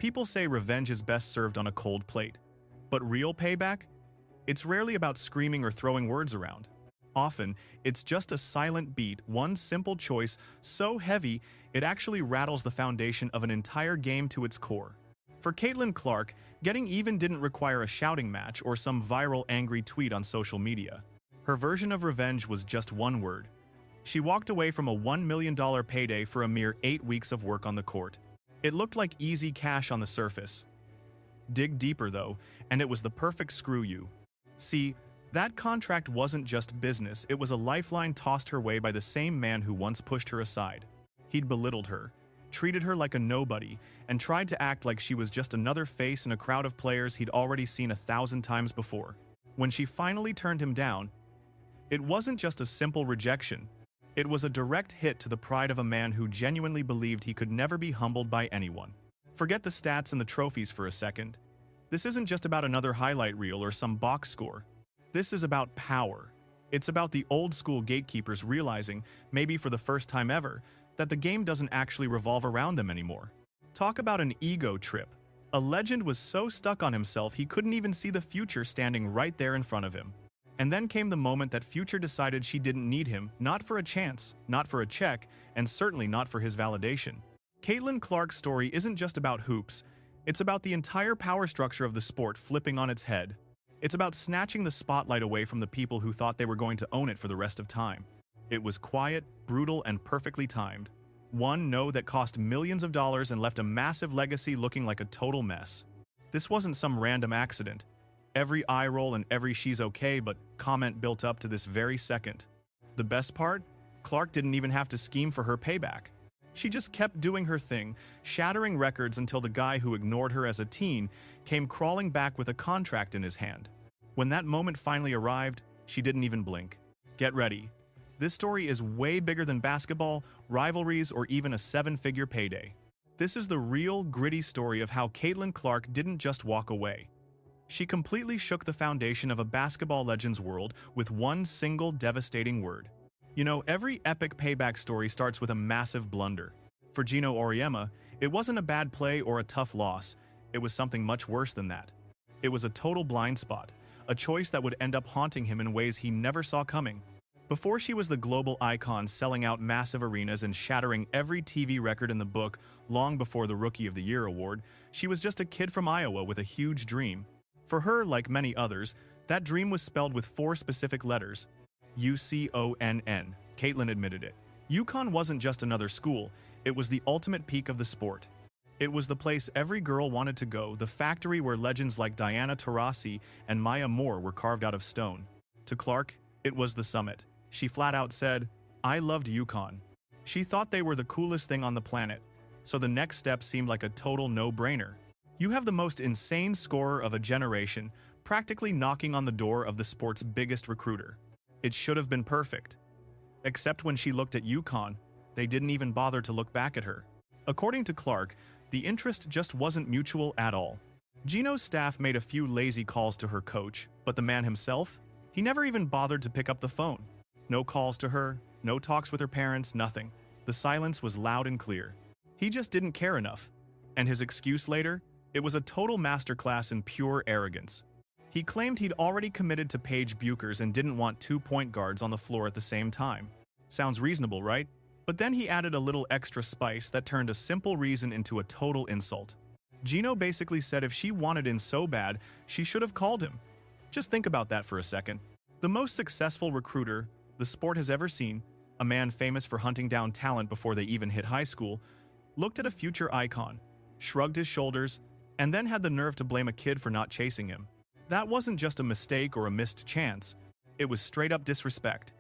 People say revenge is best served on a cold plate. But real payback? It's rarely about screaming or throwing words around. Often, it's just a silent beat, one simple choice so heavy it actually rattles the foundation of an entire game to its core. For Caitlin Clark, getting even didn't require a shouting match or some viral angry tweet on social media. Her version of revenge was just one word. She walked away from a $1 million payday for a mere 8 weeks of work on the court. It looked like easy cash on the surface. Dig deeper though, and it was the perfect screw you. See, that contract wasn't just business, it was a lifeline tossed her way by the same man who once pushed her aside. He'd belittled her, treated her like a nobody, and tried to act like she was just another face in a crowd of players he'd already seen 1,000 times before. When she finally turned him down, it wasn't just a simple rejection. It was a direct hit to the pride of a man who genuinely believed he could never be humbled by anyone. Forget the stats and the trophies for a second. This isn't just about another highlight reel or some box score. This is about power. It's about the old-school gatekeepers realizing, maybe for the first time ever, that the game doesn't actually revolve around them anymore. Talk about an ego trip. A legend was so stuck on himself he couldn't even see the future standing right there in front of him. And then came the moment that Future decided she didn't need him, not for a chance, not for a check, and certainly not for his validation. Caitlin Clark's story isn't just about hoops, it's about the entire power structure of the sport flipping on its head. It's about snatching the spotlight away from the people who thought they were going to own it for the rest of time. It was quiet, brutal, and perfectly timed. One no that cost millions of dollars and left a massive legacy looking like a total mess. This wasn't some random accident. Every eye roll and every "she's okay but" comment built up to this very second. The best part? Clark didn't even have to scheme for her payback. She just kept doing her thing, shattering records until the guy who ignored her as a teen came crawling back with a contract in his hand. When that moment finally arrived, she didn't even blink. Get ready. This story is way bigger than basketball, rivalries, or even a 7-figure payday. This is the real, gritty story of how Caitlin Clark didn't just walk away. She completely shook the foundation of a basketball legend's world with one single devastating word. You know, every epic payback story starts with a massive blunder. For Geno Auriemma, it wasn't a bad play or a tough loss, it was something much worse than that. It was a total blind spot, a choice that would end up haunting him in ways he never saw coming. Before she was the global icon selling out massive arenas and shattering every TV record in the book long before the Rookie of the Year award, she was just a kid from Iowa with a huge dream. For her, like many others, that dream was spelled with 4 specific letters. UCONN. Caitlin admitted it. UConn wasn't just another school, it was the ultimate peak of the sport. It was the place every girl wanted to go, the factory where legends like Diana Taurasi and Maya Moore were carved out of stone. To Clark, it was the summit. She flat out said, "I loved UConn." She thought they were the coolest thing on the planet, so the next step seemed like a total no-brainer. You have the most insane scorer of a generation, practically knocking on the door of the sport's biggest recruiter. It should have been perfect. Except when she looked at UConn, they didn't even bother to look back at her. According to Clark, the interest just wasn't mutual at all. Geno's staff made a few lazy calls to her coach, but the man himself? He never even bothered to pick up the phone. No calls to her, no talks with her parents, nothing. The silence was loud and clear. He just didn't care enough. And his excuse later? It was a total masterclass in pure arrogance. He claimed he'd already committed to Paige Buchers and didn't want 2 point guards on the floor at the same time. Sounds reasonable, right? But then he added a little extra spice that turned a simple reason into a total insult. Geno basically said if she wanted in so bad, she should have called him. Just think about that for a second. The most successful recruiter the sport has ever seen, a man famous for hunting down talent before they even hit high school, looked at a future icon, shrugged his shoulders, and then had the nerve to blame a kid for not chasing him. That wasn't just a mistake or a missed chance. It was straight-up disrespect.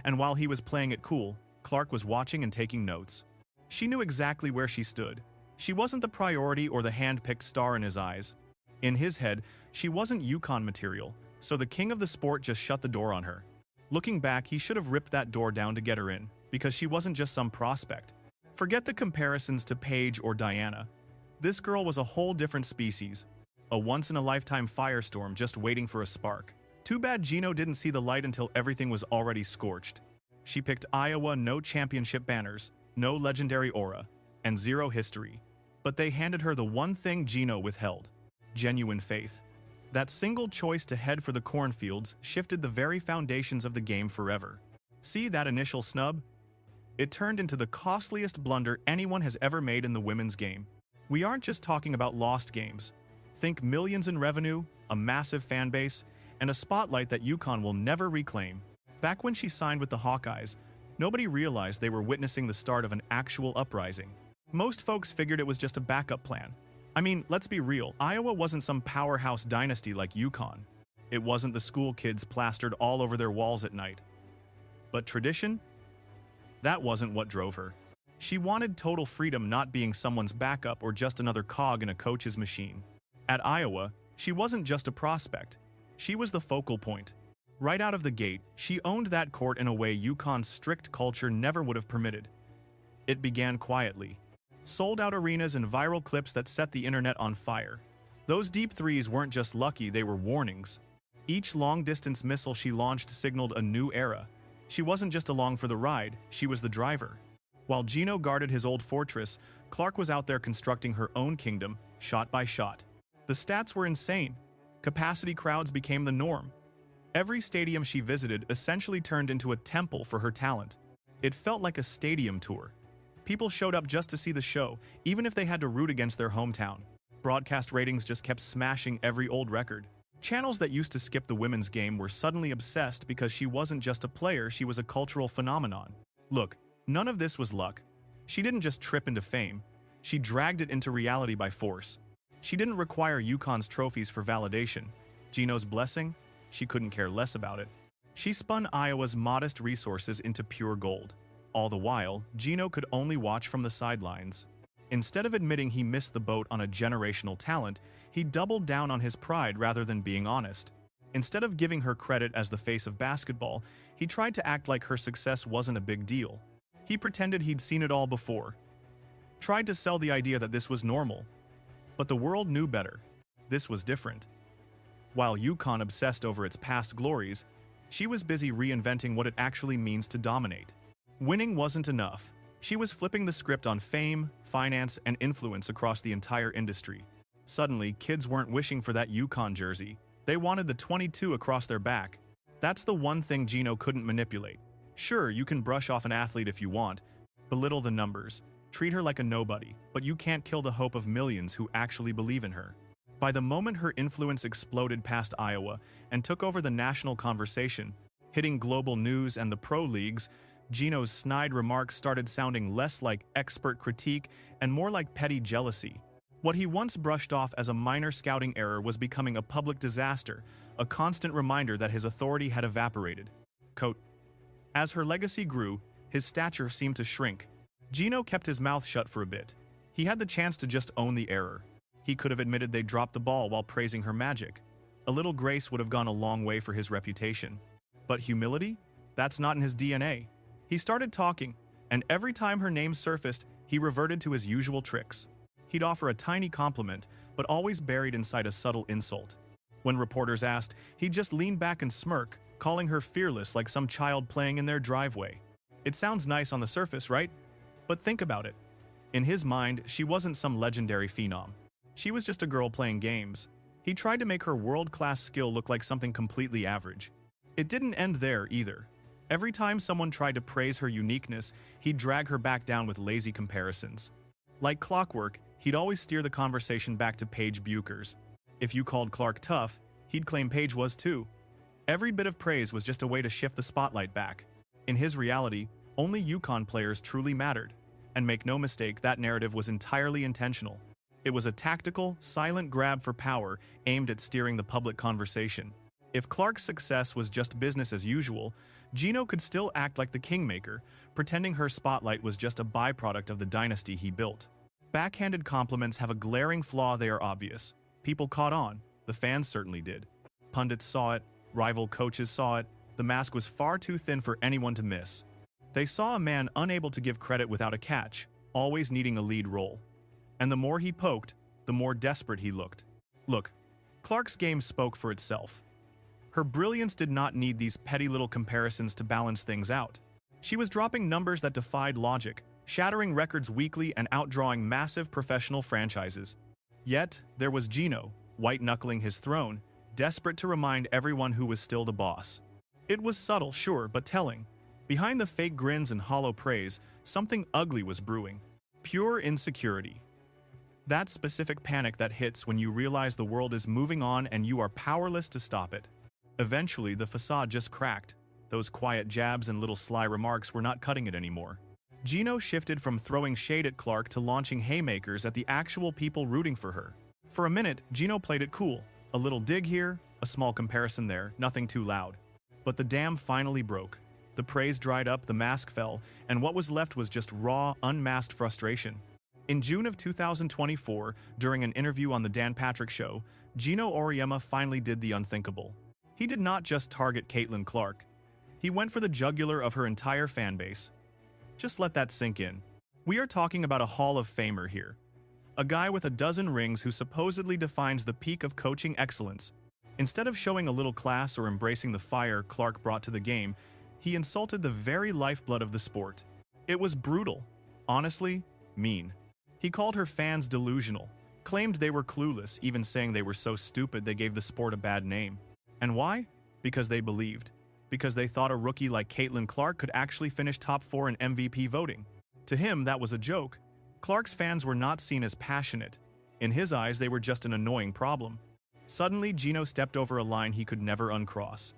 And while he was playing it cool, Clark was watching and taking notes. She knew exactly where she stood. She wasn't the priority or the hand-picked star in his eyes. In his head, she wasn't UConn material, so the king of the sport just shut the door on her. Looking back, he should have ripped that door down to get her in, because she wasn't just some prospect. Forget the comparisons to Paige or Diana. This girl was a whole different species, a once-in-a-lifetime firestorm just waiting for a spark. Too bad Geno didn't see the light until everything was already scorched. She picked Iowa, no championship banners, no legendary aura, and zero history. But they handed her the one thing Geno withheld: genuine faith. That single choice to head for the cornfields shifted the very foundations of the game forever. See that initial snub? It turned into the costliest blunder anyone has ever made in the women's game. We aren't just talking about lost games. Think millions in revenue, a massive fan base, and a spotlight that UConn will never reclaim. Back when she signed with the Hawkeyes, nobody realized they were witnessing the start of an actual uprising. Most folks figured it was just a backup plan. I mean, let's be real, Iowa wasn't some powerhouse dynasty like UConn. It wasn't the school kids plastered all over their walls at night. But tradition? That wasn't what drove her. She wanted total freedom, not being someone's backup or just another cog in a coach's machine. At Iowa, she wasn't just a prospect. She was the focal point. Right out of the gate, she owned that court in a way UConn's strict culture never would have permitted. It began quietly. Sold-out arenas and viral clips that set the internet on fire. Those deep threes weren't just lucky, they were warnings. Each long-distance missile she launched signaled a new era. She wasn't just along for the ride, she was the driver. While Geno guarded his old fortress, Clark was out there constructing her own kingdom, shot by shot. The stats were insane. Capacity crowds became the norm. Every stadium she visited essentially turned into a temple for her talent. It felt like a stadium tour. People showed up just to see the show, even if they had to root against their hometown. Broadcast ratings just kept smashing every old record. Channels that used to skip the women's game were suddenly obsessed because she wasn't just a player, she was a cultural phenomenon. Look, none of this was luck. She didn't just trip into fame. She dragged it into reality by force. She didn't require UConn's trophies for validation. Geno's blessing? She couldn't care less about it. She spun Iowa's modest resources into pure gold. All the while, Geno could only watch from the sidelines. Instead of admitting he missed the boat on a generational talent, he doubled down on his pride rather than being honest. Instead of giving her credit as the face of basketball, he tried to act like her success wasn't a big deal. He pretended he'd seen it all before. Tried to sell the idea that this was normal. But the world knew better. This was different. While UConn obsessed over its past glories, she was busy reinventing what it actually means to dominate. Winning wasn't enough. She was flipping the script on fame, finance, and influence across the entire industry. Suddenly, kids weren't wishing for that UConn jersey. They wanted the 22 across their back. That's the one thing Geno couldn't manipulate. Sure, you can brush off an athlete if you want, belittle the numbers, treat her like a nobody, but you can't kill the hope of millions who actually believe in her. By the moment her influence exploded past Iowa and took over the national conversation, hitting global news and the pro leagues, Geno's snide remarks started sounding less like expert critique and more like petty jealousy. What he once brushed off as a minor scouting error was becoming a public disaster, a constant reminder that his authority had evaporated. Quote, as her legacy grew, his stature seemed to shrink. Geno kept his mouth shut for a bit. He had the chance to just own the error. He could have admitted they dropped the ball while praising her magic. A little grace would have gone a long way for his reputation. But humility? That's not in his DNA. He started talking, and every time her name surfaced, he reverted to his usual tricks. He'd offer a tiny compliment, but always buried inside a subtle insult. When reporters asked, he'd just lean back and smirk, calling her fearless like some child playing in their driveway. It sounds nice on the surface, right? But think about it. In his mind, she wasn't some legendary phenom. She was just a girl playing games. He tried to make her world-class skill look like something completely average. It didn't end there either. Every time someone tried to praise her uniqueness, he'd drag her back down with lazy comparisons. Like clockwork, he'd always steer the conversation back to Paige Buchers. If you called Clark tough, he'd claim Paige was too. Every bit of praise was just a way to shift the spotlight back. In his reality, only UConn players truly mattered. And make no mistake, that narrative was entirely intentional. It was a tactical, silent grab for power aimed at steering the public conversation. If Clark's success was just business as usual, Geno could still act like the kingmaker, pretending her spotlight was just a byproduct of the dynasty he built. Backhanded compliments have a glaring flaw. They are obvious. People caught on. The fans certainly did. Pundits saw it. Rival coaches saw it. The mask was far too thin for anyone to miss. They saw a man unable to give credit without a catch, always needing a lead role. And the more he poked, the more desperate he looked. Look, Clark's game spoke for itself. Her brilliance did not need these petty little comparisons to balance things out. She was dropping numbers that defied logic, shattering records weekly and outdrawing massive professional franchises. Yet, there was Geno, white-knuckling his throne, desperate to remind everyone who was still the boss. It was subtle, sure, but telling. Behind the fake grins and hollow praise, something ugly was brewing. Pure insecurity. That specific panic that hits when you realize the world is moving on and you are powerless to stop it. Eventually, the facade just cracked. Those quiet jabs and little sly remarks were not cutting it anymore. Geno shifted from throwing shade at Clark to launching haymakers at the actual people rooting for her. For a minute, Geno played it cool. A little dig here, a small comparison there, nothing too loud. But the dam finally broke. The praise dried up, the mask fell, and what was left was just raw, unmasked frustration. In June of 2024, during an interview on The Dan Patrick Show, Geno Auriemma finally did the unthinkable. He did not just target Caitlin Clark. He went for the jugular of her entire fanbase. Just let that sink in. We are talking about a Hall of Famer here. A guy with a dozen rings who supposedly defines the peak of coaching excellence. Instead of showing a little class or embracing the fire Clark brought to the game, he insulted the very lifeblood of the sport. It was brutal. Honestly, mean. He called her fans delusional, claimed they were clueless, even saying they were so stupid they gave the sport a bad name. And why? Because they believed. Because they thought a rookie like Caitlin Clark could actually finish top 4 in MVP voting. To him, that was a joke. Clark's fans were not seen as passionate. In his eyes, they were just an annoying problem. Suddenly, Geno stepped over a line he could never uncross.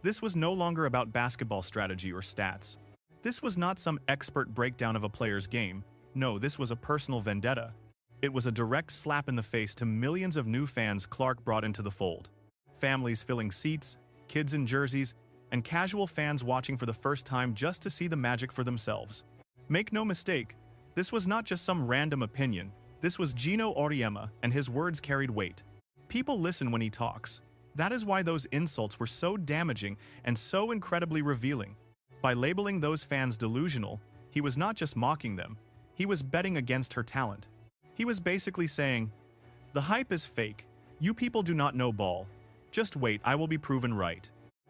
This was no longer about basketball strategy or stats. This was not some expert breakdown of a player's game. No, this was a personal vendetta. It was a direct slap in the face to millions of new fans Clark brought into the fold. Families filling seats, kids in jerseys, and casual fans watching for the first time just to see the magic for themselves. Make no mistake, this was not just some random opinion. This was Geno Auriemma, and his words carried weight. People listen when he talks. That is why those insults were so damaging and so incredibly revealing. By labeling those fans delusional, he was not just mocking them, he was betting against her talent. He was basically saying, "The hype is fake. You people do not know ball. Just wait, I will be proven right."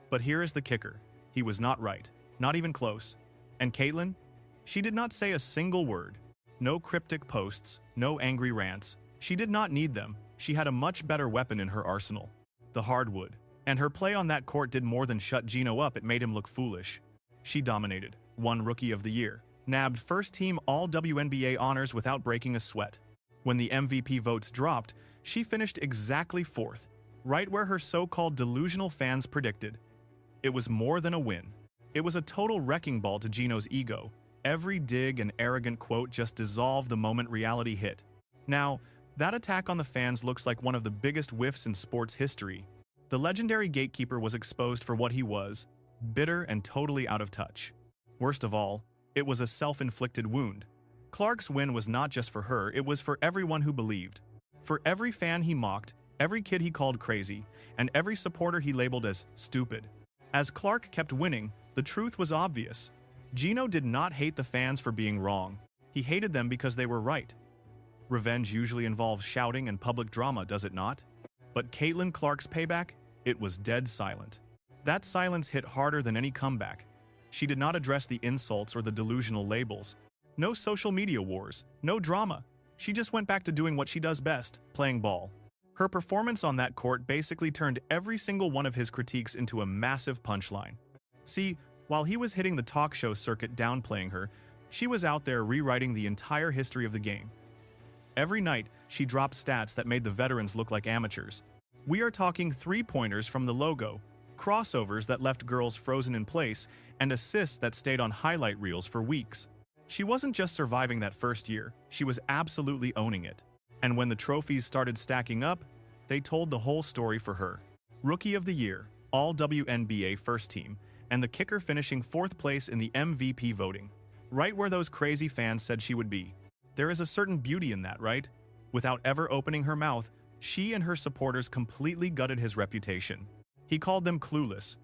But here is the kicker. He was not right. Not even close. And Caitlin? She did not say a single word. No cryptic posts, no angry rants. She did not need them. She had a much better weapon in her arsenal. The hardwood. And her play on that court did more than shut Geno up, it made him look foolish. She dominated. Won Rookie of the Year. Nabbed first-team All-WNBA honors without breaking a sweat. When the MVP votes dropped, she finished exactly 4th, right where her so-called delusional fans predicted. It was more than a win. It was a total wrecking ball to Geno's ego. Every dig and arrogant quote just dissolved the moment reality hit. Now, that attack on the fans looks like one of the biggest whiffs in sports history. The legendary gatekeeper was exposed for what he was, bitter and totally out of touch. Worst of all, it was a self-inflicted wound. Clark's win was not just for her, it was for everyone who believed. For every fan he mocked, every kid he called crazy, and every supporter he labeled as stupid. As Clark kept winning, the truth was obvious. Geno did not hate the fans for being wrong. He hated them because they were right. Revenge usually involves shouting and public drama, does it not? But Caitlin Clark's payback? It was dead silent. That silence hit harder than any comeback. She did not address the insults or the delusional labels. No social media wars, no drama. She just went back to doing what she does best, playing ball. Her performance on that court basically turned every single one of his critiques into a massive punchline. See, while he was hitting the talk show circuit downplaying her, she was out there rewriting the entire history of the game. Every night, she dropped stats that made the veterans look like amateurs. We are talking three-pointers from the logo, crossovers that left girls frozen in place, and assists that stayed on highlight reels for weeks. She wasn't just surviving that first year, she was absolutely owning it. And when the trophies started stacking up, they told the whole story for her. Rookie of the Year, All-WNBA First Team, and the kicker finishing 4th place in the MVP voting. Right where those crazy fans said she would be. There is a certain beauty in that, right? Without ever opening her mouth, she and her supporters completely gutted his reputation. He called them clueless.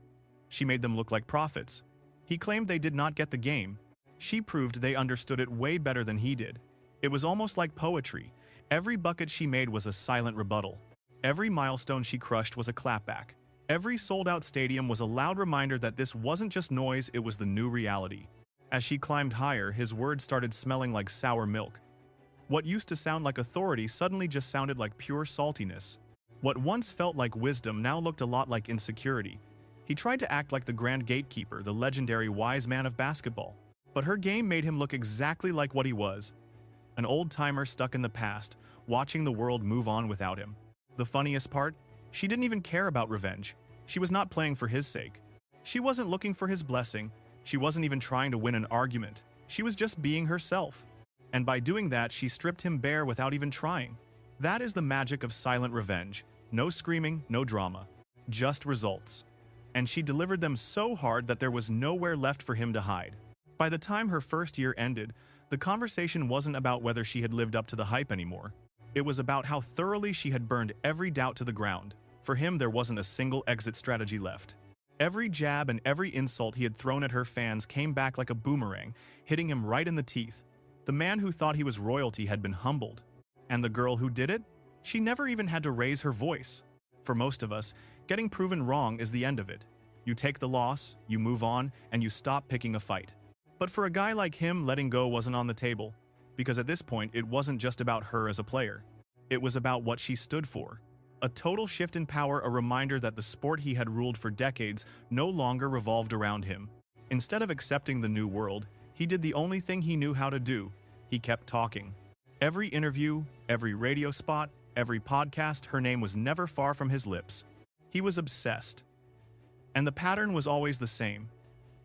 She made them look like prophets. He claimed they did not get the game. She proved they understood it way better than he did. It was almost like poetry. Every bucket she made was a silent rebuttal. Every milestone she crushed was a clapback. Every sold-out stadium was a loud reminder that this wasn't just noise, it was the new reality. As she climbed higher, his words started smelling like sour milk. What used to sound like authority suddenly just sounded like pure saltiness. What once felt like wisdom now looked a lot like insecurity. He tried to act like the grand gatekeeper, the legendary wise man of basketball. But her game made him look exactly like what he was, an old-timer stuck in the past, watching the world move on without him. The funniest part? She didn't even care about revenge. She was not playing for his sake. She wasn't looking for his blessing. She wasn't even trying to win an argument. She was just being herself. And by doing that, she stripped him bare without even trying. That is the magic of silent revenge. No screaming, no drama. Just results. And she delivered them so hard that there was nowhere left for him to hide. By the time her first year ended, the conversation wasn't about whether she had lived up to the hype anymore. It was about how thoroughly she had burned every doubt to the ground. For him, there wasn't a single exit strategy left. Every jab and every insult he had thrown at her fans came back like a boomerang, hitting him right in the teeth. The man who thought he was royalty had been humbled. And the girl who did it? She never even had to raise her voice. For most of us, getting proven wrong is the end of it. You take the loss, you move on, and you stop picking a fight. But for a guy like him, letting go wasn't on the table, because at this point it wasn't just about her as a player. It was about what she stood for. A total shift in power, a reminder that the sport he had ruled for decades no longer revolved around him. Instead of accepting the new world, he did the only thing he knew how to do. He kept talking. Every interview, every radio spot, every podcast, her name was never far from his lips. He was obsessed. And the pattern was always the same.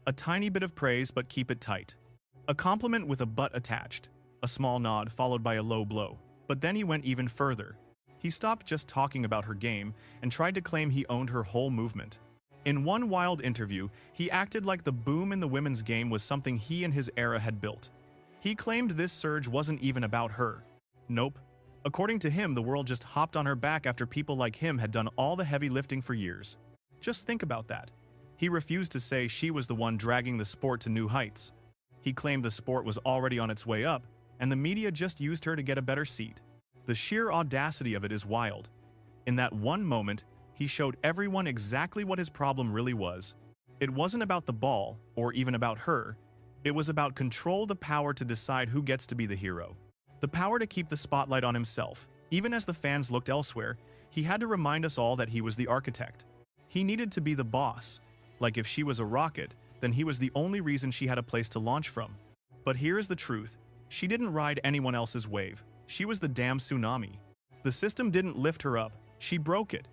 A tiny bit of praise, but keep it tight. A compliment with a but attached. A small nod followed by a low blow. But then he went even further. He stopped just talking about her game and tried to claim he owned her whole movement. In one wild interview, he acted like the boom in the women's game was something he and his era had built. He claimed this surge wasn't even about her. Nope. According to him, the world just hopped on her back after people like him had done all the heavy lifting for years. Just think about that. He refused to say she was the one dragging the sport to new heights. He claimed the sport was already on its way up, and the media just used her to get a better seat. The sheer audacity of it is wild. In that one moment, he showed everyone exactly what his problem really was. It wasn't about the ball, or even about her. It was about control, the power to decide who gets to be the hero. The power to keep the spotlight on himself. Even as the fans looked elsewhere, he had to remind us all that he was the architect. He needed to be the boss. Like if she was a rocket, then he was the only reason she had a place to launch from. But here is the truth. She didn't ride anyone else's wave. She was the damn tsunami. The system didn't lift her up. She broke it.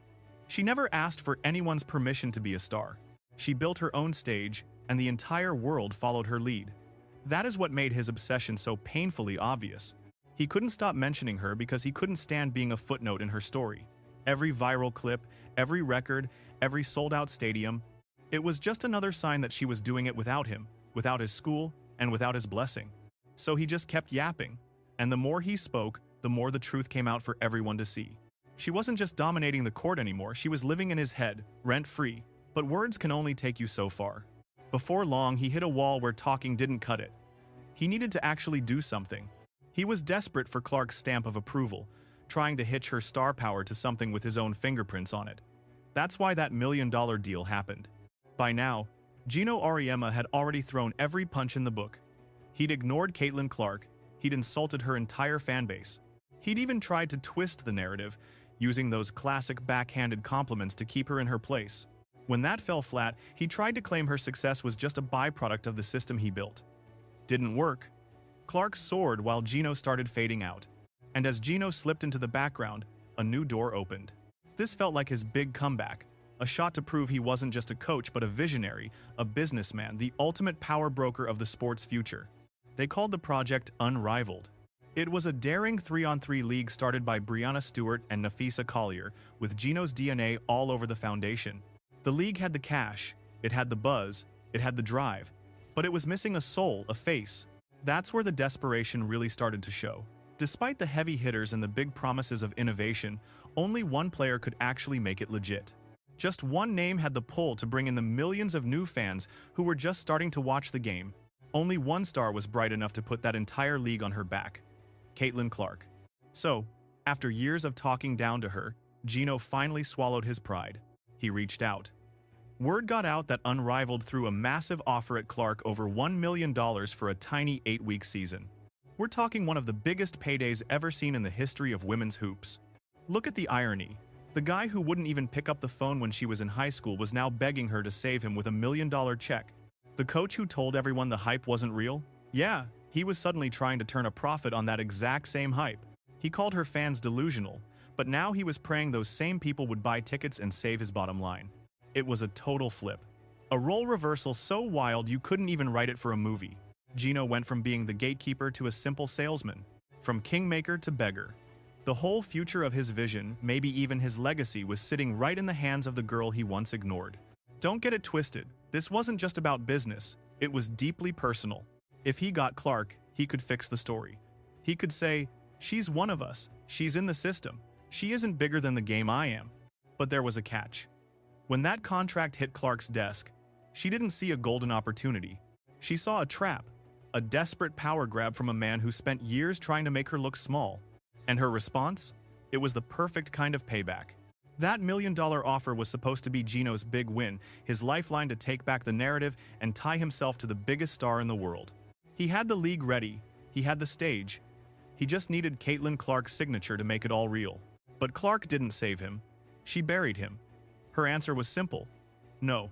She never asked for anyone's permission to be a star. She built her own stage, and the entire world followed her lead. That is what made his obsession so painfully obvious. He couldn't stop mentioning her because he couldn't stand being a footnote in her story. Every viral clip, every record, every sold-out stadium, it was just another sign that she was doing it without him, without his school, and without his blessing. So he just kept yapping. And the more he spoke, the more the truth came out for everyone to see. She wasn't just dominating the court anymore, she was living in his head, rent-free. But words can only take you so far. Before long, he hit a wall where talking didn't cut it. He needed to actually do something. He was desperate for Clark's stamp of approval, trying to hitch her star power to something with his own fingerprints on it. That's why that $1 million deal happened. By now, Geno Auriemma had already thrown every punch in the book. He'd ignored Caitlin Clark, he'd insulted her entire fanbase. He'd even tried to twist the narrative, using those classic backhanded compliments to keep her in her place. When that fell flat, he tried to claim her success was just a byproduct of the system he built. Didn't work. Clark soared while Geno started fading out. And as Geno slipped into the background, a new door opened. This felt like his big comeback, a shot to prove he wasn't just a coach but a visionary, a businessman, the ultimate power broker of the sport's future. They called the project Unrivaled. It was a daring 3-on-3 league started by Breanna Stewart and Nafisa Collier, with Geno's DNA all over the foundation. The league had the cash, it had the buzz, it had the drive, but it was missing a soul, a face. That's where the desperation really started to show. Despite the heavy hitters and the big promises of innovation, only one player could actually make it legit. Just one name had the pull to bring in the millions of new fans who were just starting to watch the game. Only one star was bright enough to put that entire league on her back: Caitlin Clark. So, after years of talking down to her, Geno finally swallowed his pride. He reached out. Word got out that Unrivaled threw a massive offer at Clark over $1 million for a tiny 8-week season. We're talking one of the biggest paydays ever seen in the history of women's hoops. Look at the irony. The guy who wouldn't even pick up the phone when she was in high school was now begging her to save him with $1 million check. The coach who told everyone the hype wasn't real? Yeah, he was suddenly trying to turn a profit on that exact same hype. He called her fans delusional, but now he was praying those same people would buy tickets and save his bottom line. It was a total flip. A role reversal so wild you couldn't even write it for a movie. Geno went from being the gatekeeper to a simple salesman, from kingmaker to beggar. The whole future of his vision, maybe even his legacy, was sitting right in the hands of the girl he once ignored. Don't get it twisted, this wasn't just about business, it was deeply personal. If he got Clark, he could fix the story. He could say, "She's one of us, she's in the system, she isn't bigger than the game I am." But there was a catch. When that contract hit Clark's desk, she didn't see a golden opportunity. She saw a trap, a desperate power grab from a man who spent years trying to make her look small. And her response? It was the perfect kind of payback. That $1 million offer was supposed to be Geno's big win, his lifeline to take back the narrative and tie himself to the biggest star in the world. He had the league ready, he had the stage. He just needed Caitlin Clark's signature to make it all real. But Clark didn't save him. She buried him. Her answer was simple. No.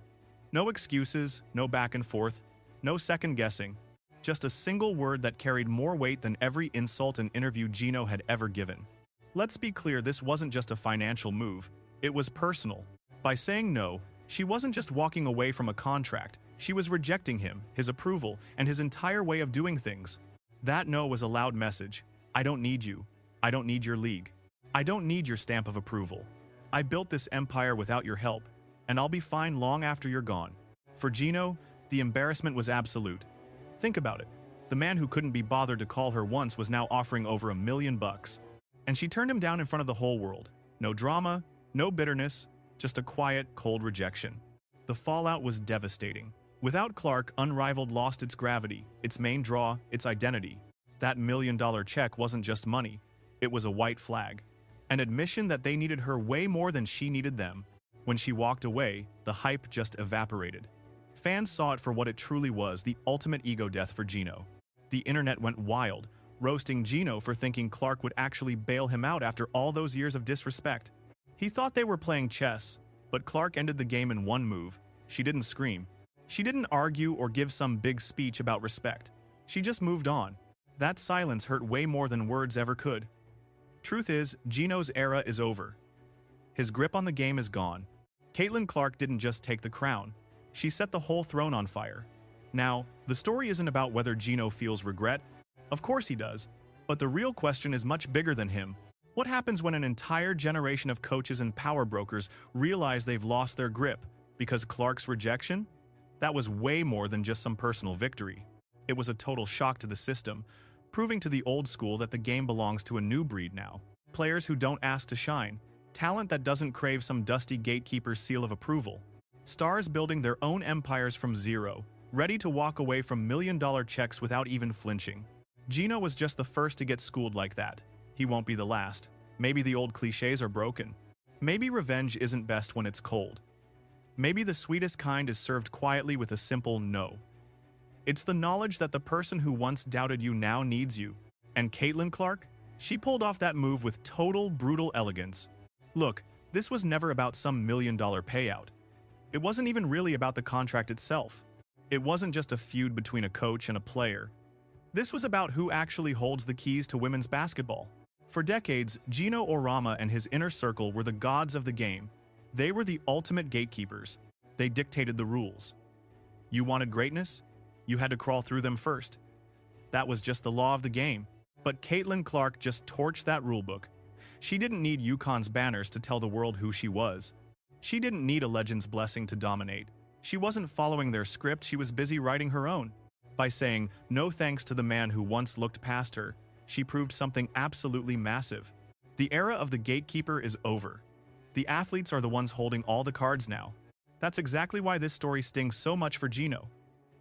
No excuses, no back and forth, no second guessing. Just a single word that carried more weight than every insult and interview Geno had ever given. Let's be clear, this wasn't just a financial move, it was personal. By saying no, she wasn't just walking away from a contract, she was rejecting him, his approval, and his entire way of doing things. That no was a loud message. I don't need you. I don't need your league. I don't need your stamp of approval. I built this empire without your help, and I'll be fine long after you're gone. For Geno, the embarrassment was absolute. Think about it. The man who couldn't be bothered to call her once was now offering over $1 million. And she turned him down in front of the whole world. No drama, no bitterness, just a quiet, cold rejection. The fallout was devastating. Without Clark, Unrivaled lost its gravity, its main draw, its identity. That $1 million check wasn't just money. It was a white flag. An admission that they needed her way more than she needed them. When she walked away, the hype just evaporated. Fans saw it for what it truly was, the ultimate ego death for Geno. The internet went wild, roasting Geno for thinking Clark would actually bail him out after all those years of disrespect. He thought they were playing chess, but Clark ended the game in one move. She didn't scream. She didn't argue or give some big speech about respect. She just moved on. That silence hurt way more than words ever could. Truth is, Geno's era is over. His grip on the game is gone. Caitlin Clark didn't just take the crown. She set the whole throne on fire. Now, the story isn't about whether Geno feels regret. Of course he does. But the real question is much bigger than him. What happens when an entire generation of coaches and power brokers realize they've lost their grip? Because Clark's rejection? That was way more than just some personal victory. It was a total shock to the system, proving to the old school that the game belongs to a new breed now. Players who don't ask to shine. Talent that doesn't crave some dusty gatekeeper's seal of approval. Stars building their own empires from zero, ready to walk away from $1 million checks without even flinching. Geno was just the first to get schooled like that. He won't be the last. Maybe the old cliches are broken. Maybe revenge isn't best when it's cold. Maybe the sweetest kind is served quietly with a simple no. It's the knowledge that the person who once doubted you now needs you. And Caitlin Clark? She pulled off that move with total, brutal elegance. Look, this was never about some $1 million payout. It wasn't even really about the contract itself. It wasn't just a feud between a coach and a player. This was about who actually holds the keys to women's basketball. For decades, Geno Auriemma and his inner circle were the gods of the game. They were the ultimate gatekeepers. They dictated the rules. You wanted greatness? You had to crawl through them first. That was just the law of the game. But Caitlin Clark just torched that rulebook. She didn't need UConn's banners to tell the world who she was. She didn't need a legend's blessing to dominate. She wasn't following their script, she was busy writing her own. By saying no thanks to the man who once looked past her, she proved something absolutely massive. The era of the gatekeeper is over. The athletes are the ones holding all the cards now. That's exactly why this story stings so much for Geno.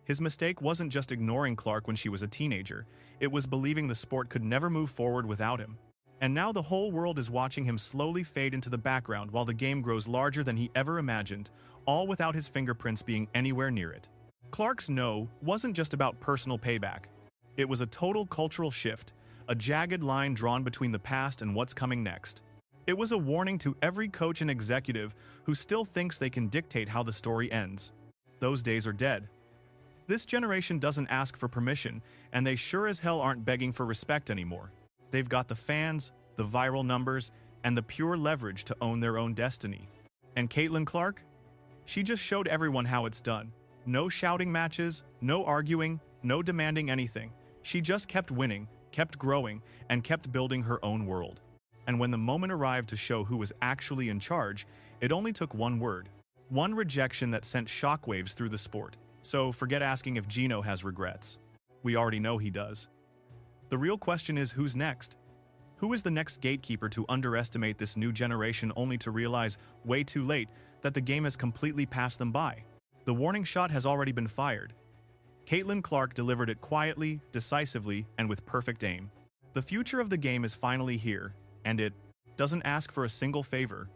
His mistake wasn't just ignoring Clark when she was a teenager, it was believing the sport could never move forward without him. And now the whole world is watching him slowly fade into the background while the game grows larger than he ever imagined, all without his fingerprints being anywhere near it. Clark's no wasn't just about personal payback. It was a total cultural shift, a jagged line drawn between the past and what's coming next. It was a warning to every coach and executive who still thinks they can dictate how the story ends. Those days are dead. This generation doesn't ask for permission, and they sure as hell aren't begging for respect anymore. They've got the fans, the viral numbers, and the pure leverage to own their own destiny. And Caitlin Clark? She just showed everyone how it's done. No shouting matches, no arguing, no demanding anything. She just kept winning, kept growing, and kept building her own world. And when the moment arrived to show who was actually in charge, it only took one word. One rejection that sent shockwaves through the sport. So forget asking if Geno has regrets. We already know he does. The real question is, who's next? Who is the next gatekeeper to underestimate this new generation only to realize, way too late, that the game has completely passed them by? The warning shot has already been fired. Caitlin Clark delivered it quietly, decisively, and with perfect aim. The future of the game is finally here, and it doesn't ask for a single favor,